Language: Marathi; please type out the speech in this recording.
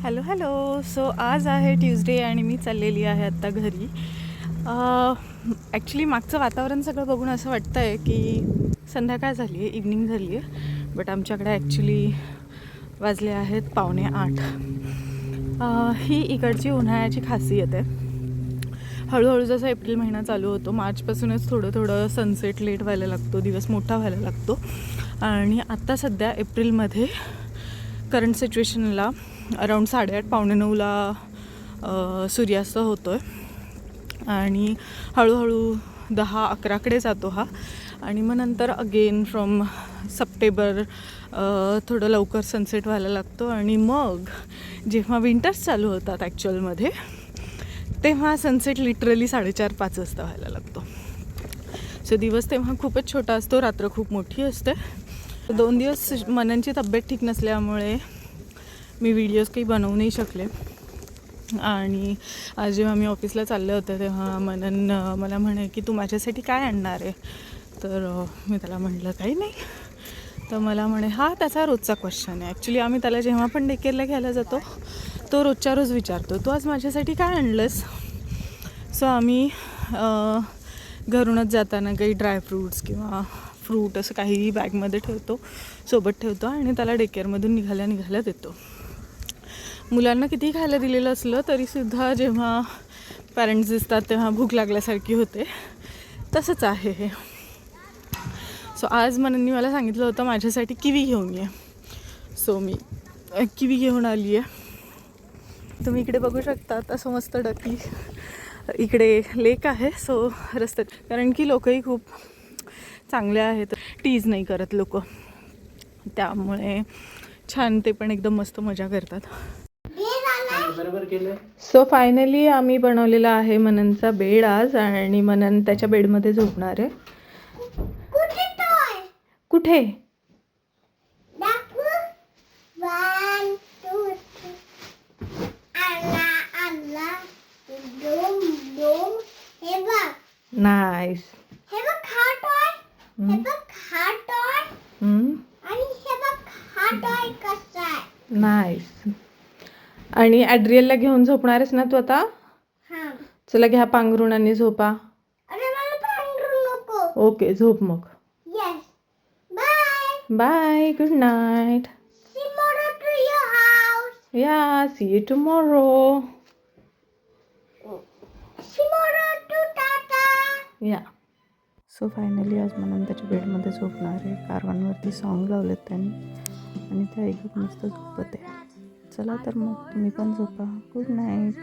Hello hello. सो आज आहे ट्यूजडे आणि मी चाललेली आहे आत्ता घरी. ॲक्च्युली मागचं वातावरण सगळं बघून असं वाटतं आहे की संध्याकाळ झाली आहे, इव्हनिंग झाली आहे. बट आमच्याकडे ॲक्च्युली वाजले आहेत 7:45. ही इकडची उन्हाळ्याची खासियत आहे. हळूहळू जसं एप्रिल महिना चालू होतो, मार्चपासूनच थोडं थोडं सनसेट लेट व्हायला लागतो, दिवस मोठा व्हायला लागतो. आणि आत्ता सध्या एप्रिलमध्ये करंट सिच्युएशनला अराऊंड 8:30 9:00 सूर्यास्त होतो आहे आणि हळूहळू 10-11कडे जातो हा. आणि मग नंतर अगेन फ्रॉम सप्टेंबर थोडं लवकर सनसेट व्हायला लागतो. आणि मग जेव्हा विंटर्स चालू होतात ॲक्च्युअलमध्ये, तेव्हा सनसेट लिटरली 4:30-5 वाजता व्हायला लागतो. सो दिवस तेव्हा खूपच छोटा असतो, रात्र खूप मोठी असते. 2 दिवस मननची तब्येत ठीक नसल्यामुळे मी व्हिडिओज काही बनवू नाही शकले. आणि आज जेव्हा मी ऑफिसला चालले होते तेव्हा मनन मला म्हणे की तू माझ्यासाठी काय आणणार आहे. तर मी त्याला म्हटलं काही नाही. तर मला म्हणे हा त्याचा रोजचा क्वेश्चन आहे. ॲक्च्युली आम्ही त्याला जेव्हा पण डेकेअरला घ्यायला जातो तो रोजच्या रोज विचारतो तू आज माझ्यासाठी काय आणलंस. सो आम्ही घरूनच जाताना काही ड्रायफ्रूट्स किंवा फ्रूट असं काहीही बॅगमध्ये ठेवतो, सोबत ठेवतो आणि त्याला डेकेअरमधून निघाल्या देतो. मुलांना किती खायला दिलेलं असलं तरीसुद्धा जेव्हा पॅरेंट्स दिसतात तेव्हा भूक लागल्यासारखी होते. तसंच आहे हे. सो आज मनननी मला सांगितलं होतं माझ्यासाठी किवी घेऊन ये. सो मी किवी घेऊन आली आहे. तुम्ही इकडे बघू शकता असं मस्त डकी. इकडे लेक आहे. सो रस्त्यात, कारण की लोकही खूप चांगले आहेत, टीज नाही करत लोक, त्यामुळे छान ते पण एकदम मस्त मजा करतात. सो फायनली आम्ही बनवलेला आहे मननचा बेड आज आणि मनन त्याच्या बेडमध्ये झोपणार आहे. कुठे? नाईस. नाईस. आणि ॲड्रियलला घेऊन झोपणारच ना तू आता? चला घ्या पांघरूण आणि झोपा. ओके झोप मग. बाय. Good night. या सी यू टुमॉरो. या. सो फायनली आज मनन त्याच्या बेडमध्ये झोपणार आहे. कारवांवरती सॉन्ग लावलेत त्यांनी आणि ते ऐकत मस्त झोपत आहे. चला तर मग तुम्ही पण झोपा. Good night.